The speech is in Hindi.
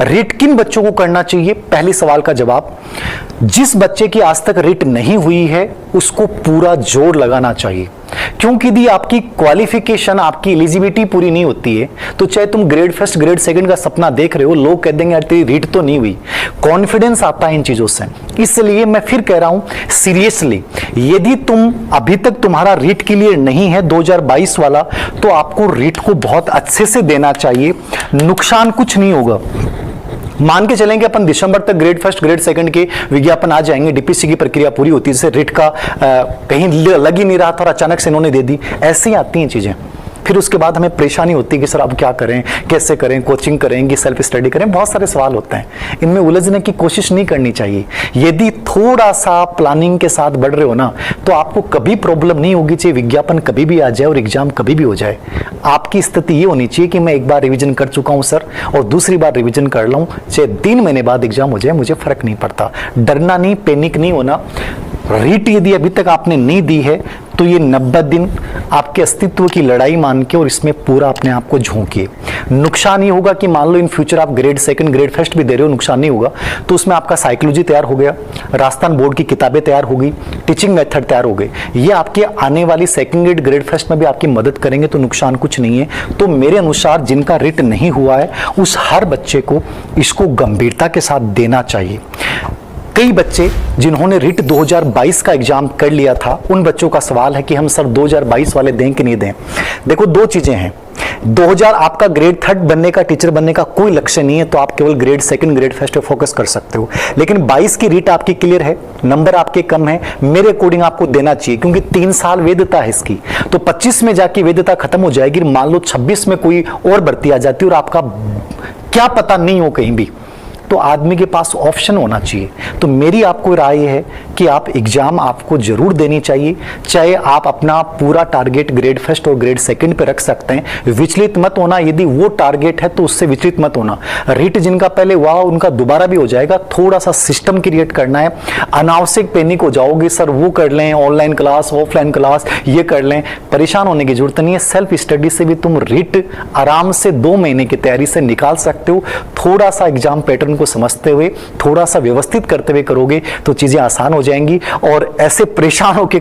रिट किन बच्चों को करना चाहिए? पहले सवाल का जवाब, जिस बच्चे की आज तक रिट नहीं हुई है उसको पूरा जोर लगाना चाहिए, क्योंकि यदि आपकी क्वालिफिकेशन, आपकी एलिजिबिलिटी पूरी नहीं होती है तो चाहे तुम ग्रेड फर्स्ट ग्रेड सेकंड का सपना देख रहे हो, लोग कह देंगे यार तेरी रीट तो नहीं हुई। कॉन्फिडेंस आता है इन चीजों से। इसलिए मैं फिर कह रहा हूं सीरियसली, यदि तुम अभी तक तुम्हारा रीट क्लियर नहीं है 2022 वाला, तो आपको रीट को बहुत अच्छे से देना चाहिए, नुकसान कुछ नहीं होगा। मान के चलेंगे अपन दिसंबर तक ग्रेड फर्स्ट ग्रेड सेकंड के विज्ञापन आ जाएंगे, डीपीसी की प्रक्रिया पूरी होती है, जैसे रिट का कहीं लग ही नहीं रहा था और अचानक से इन्होंने दे दी, ऐसे ही आती हैं चीजें। फिर उसके बाद हमें परेशानी होती है कि सर अब क्या करें, कैसे करें, कोचिंग करेंगे, सेल्फ स्टडी करें, बहुत सारे सवाल होते हैं। इनमें उलझने की कोशिश नहीं करनी चाहिए। यदि थोड़ा सा प्लानिंग के साथ बढ़ रहे हो ना, तो आपको कभी प्रॉब्लम नहीं होगी, चाहे विज्ञापन कभी भी आ जाए और एग्जाम कभी भी हो जाए। आपकी स्थिति ये होनी चाहिए कि मैं एक बार रिवीजन कर चुका हूं सर, और दूसरी बार रिवीजन कर लूं, चाहे 3 महीने बाद एग्जाम हो जाए, मुझे फर्क नहीं पड़ता। डरना नहीं, पैनिक नहीं होना। रीट यदि अभी तक आपने नहीं दी है तो ये 90 दिन आपके अस्तित्व की लड़ाई मान के और इसमें पूरा अपने आप को झोंकिए। नुकसान ये होगा कि मान लो इन फ्यूचर आप ग्रेड सेकंड ग्रेड फर्स्ट भी दे रहे हो, नुकसान नहीं होगा, तो उसमें आपका साइकोलॉजी तैयार हो गया, राजस्थान बोर्ड की किताबें तैयार हो गई, टीचिंग मेथड तैयार हो गए, ये आपके आने वाली सेकंड ग्रेड ग्रेड फर्स्ट में भी आपकी मदद करेंगे, तो नुकसान कुछ नहीं है। तो मेरे अनुसार जिनका रिट नहीं हुआ है उस हर बच्चे को इसको गंभीरता के साथ देना चाहिए। कई बच्चे जिन्होंने रिट 2022 का एग्जाम कर लिया था, उन बच्चों का सवाल है कि हम सर 2022 वाले दें कि नहीं दें। देखो, दो चीजें हैं। 2000 आपका ग्रेड थर्ड बनने का, टीचर बनने का कोई लक्ष्य नहीं है, तो आप केवल ग्रेड सेकंड ग्रेड फर्स्ट पे फोकस कर सकते हो। लेकिन 22 की रीट आपकी क्लियर है, नंबर आपके कम है, मेरे अकॉर्डिंग आपको देना चाहिए, क्योंकि 3 साल वैधता है इसकी। तो 25 में जाके वैधता खत्म हो जाएगी, मान लो 26 में कोई और भर्ती आ जाती है और आपका क्या पता नहीं हो कहीं भी, तो आदमी के पास ऑप्शन होना चाहिए। तो मेरी आपको राय है कि आप एग्जाम आपको जरूर देनी चाहिए, चाहे आप अपना पूरा टारगेट ग्रेड फर्स्ट और ग्रेड सेकंड पे रख सकते हैं। विचलित मत होना, यदि वो टारगेट है तो उससे विचलित मत होना। रीट जिनका पहले हुआ उनका दोबारा भी हो जाएगा, थोड़ा सा सिस्टम क्रिएट करना है। अनावश्यक पैनिक हो जाओगे, सर वो कर लें, ऑनलाइन क्लास ऑफलाइन क्लास ये कर लें, परेशान होने की जरूरत नहीं है। सेल्फ स्टडी से भी तुम रीट आराम से 2 महीने की तैयारी से निकाल सकते हो। थोड़ा सा एग्जाम पैटर्न को समझते हुए, थोड़ा सा व्यवस्थित करते हुए करोगे तो चीजें आसान हो जाएंगी, और ऐसे परेशान होकर